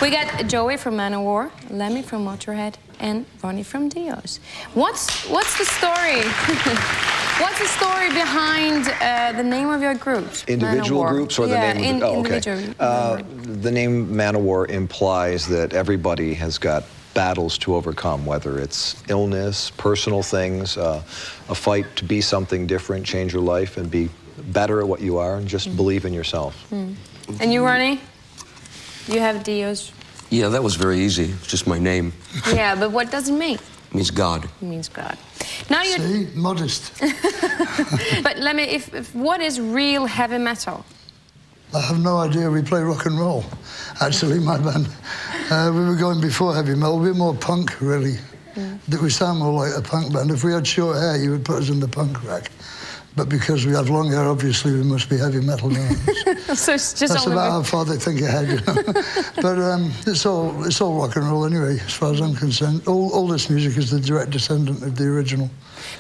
We got Joey from Manowar, Lemmy from Motorhead, and Ronnie from Dio's. What's the story? What's the story behind the name of your groups? Individual Manowar. groups or the name of the... okay. The name Manowar implies that everybody has got battles to overcome, whether it's illness, personal things, a fight to be something different, change your life, and be better at what you are, and just believe in yourself. And you, Ronnie? You have Dio's. Yeah, that was very easy. It's just my name. Yeah, but what does it mean? It means God. It means God. Now you see, modest. But let me. If what is real heavy metal? I have no idea. We play rock and roll. Actually, my band. We were going before heavy metal. We were more punk, really. We sound more like a punk band. If we had short hair, you would put us in the punk rack. But because we have long hair, obviously we must be heavy metal now. So it's just that's about how far they think ahead, you know. But it's all rock and roll anyway, as far as I'm concerned. All this music is the direct descendant of the original.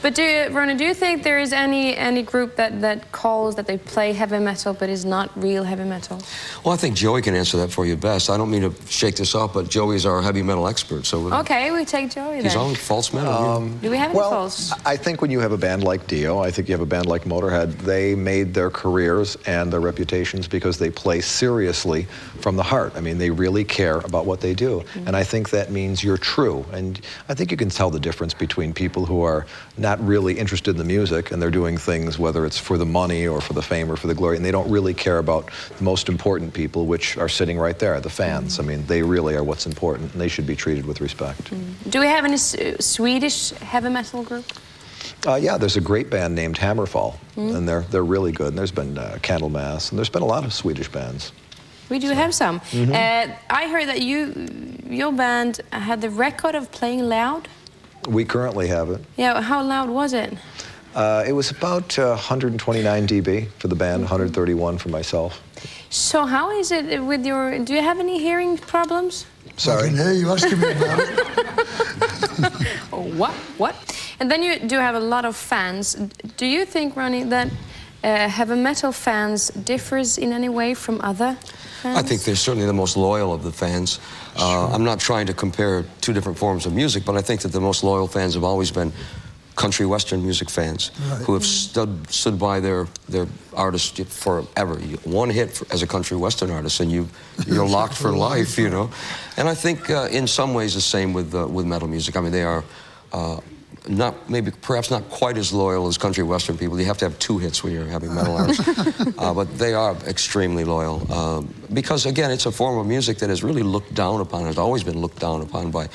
But Ronnie, do you think there is any group that calls that they play heavy metal but is not real heavy metal? Well, I think Joey can answer that for you best. I don't mean to shake this off, but Joey's our heavy metal expert, so... Okay, we take Joey then. He's all false metal. Do we have any false? I think when you have a band like Dio, I think you have a band like Motorhead, they made their careers and their reputations because they play seriously from the heart. I mean, they really care about what they do. And I think that means you're true. And I think you can tell the difference between people who are not really interested in the music and they're doing things, whether it's for the money or for the fame or for the glory, and they don't really care about the most important people, which are sitting right there, the fans. I mean, they really are what's important, and they should be treated with respect. Do we have any Swedish heavy metal group? Yeah, there's a great band named Hammerfall, and they're really good. And there's been Candlemass, and there's been a lot of Swedish bands. We do have some. I heard that your band had the record of playing loud. We currently have it. Yeah, how loud was it? It was about 129 dB for the band, 131 for myself. So how is it with your... Do you have any hearing problems? Sorry. I can hear you asking me about it. What? And then you do have a lot of fans. Do you think, Ronnie, that heavy metal fans differs in any way from other fans? I think they're certainly the most loyal of the fans. I'm not trying to compare two different forms of music, but I think that the most loyal fans have always been country western music fans who have stood by their artists forever. One hit as a country western artist, and you're locked for life, you know. And I think in some ways the same with metal music. I mean, they are perhaps not quite as loyal as country western people. You have to have 2 hits when you're having metal artists, but they are extremely loyal because, again, it's a form of music that is really looked down upon. Has always been looked down upon by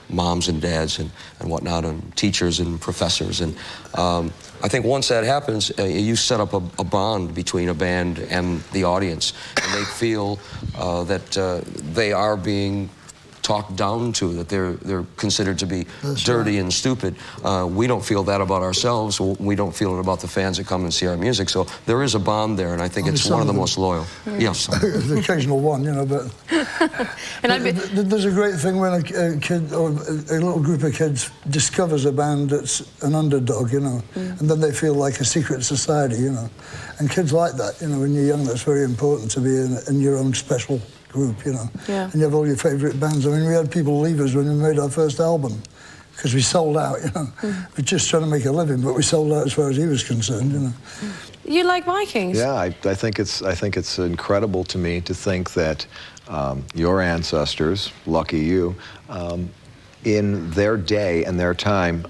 moms and dads and whatnot, and teachers and professors. And I think once that happens, you set up a bond between a band and the audience, and they feel that they are being talked down to, that they're considered to be dirty and stupid. We don't feel that about ourselves. We don't feel it about the fans that come and see our music. So there is a bond there, and I think it's one of the most loyal. Yes. The occasional one, you know, but there's a great thing when a kid or a little group of kids discovers a band that's an underdog, you know, and then they feel like a secret society, you know. And kids like that, you know, when you're young, that's very important to be in your own special group, you know. And you have all your favourite bands. I mean, we had people leave us when we made our first album because we sold out, you know. We're just trying to make a living, but we sold out as far as he was concerned, you know. You like Vikings? Yeah, I think it's incredible to me to think that your ancestors, lucky you, in their day and their time,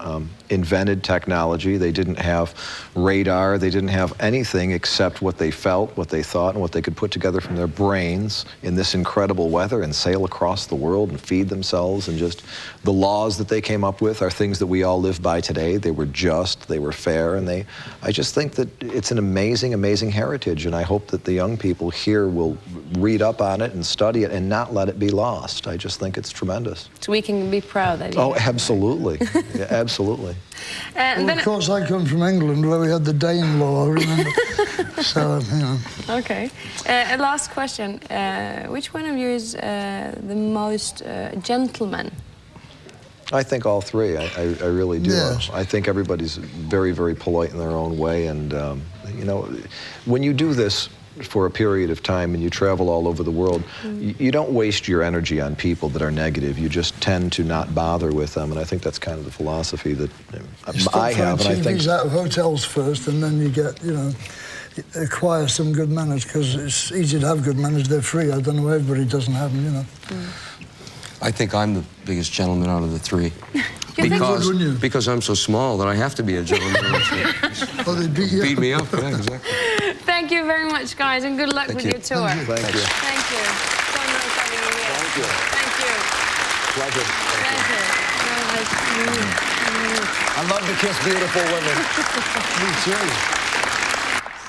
invented technology. They didn't have radar. They didn't have anything except what they felt, what they thought, and what they could put together from their brains in this incredible weather and sail across the world and feed themselves. And just the laws that they came up with are things that we all live by today. They were just, they were fair, and I just think that it's an amazing, amazing heritage, and I hope that the young people here will read up on it and study it and not let it be lost. I just think it's tremendous. So we can be proud that you... Oh, absolutely. Yeah, absolutely. Well, of course, I come from England, where we had the Dane law, remember? So, you know. Okay. Last question. Which one of you is the most gentleman? I think all three. I really do. Yes. I think everybody's very, very polite in their own way. And, you know, when you do this for a period of time and you travel all over the world, you don't waste your energy on people that are negative. You just tend to not bother with them, and I think that's kind of the philosophy that I have. And I think TVs out of hotels first, and then you get, you know, acquire some good manners, because it's easy to have good manners. They're free. I don't know why everybody doesn't have them, you know. I think I'm the biggest gentleman out of the three. Because I'm so small that I have to be a gentleman. Oh, they beat me up. Yeah, exactly. Thank you very much, guys, and good luck with your tour. Thank you. Thank you. So nice having you here. Thank you. Thank you. Pleasure. Pleasure. I love to kiss beautiful women. Me too.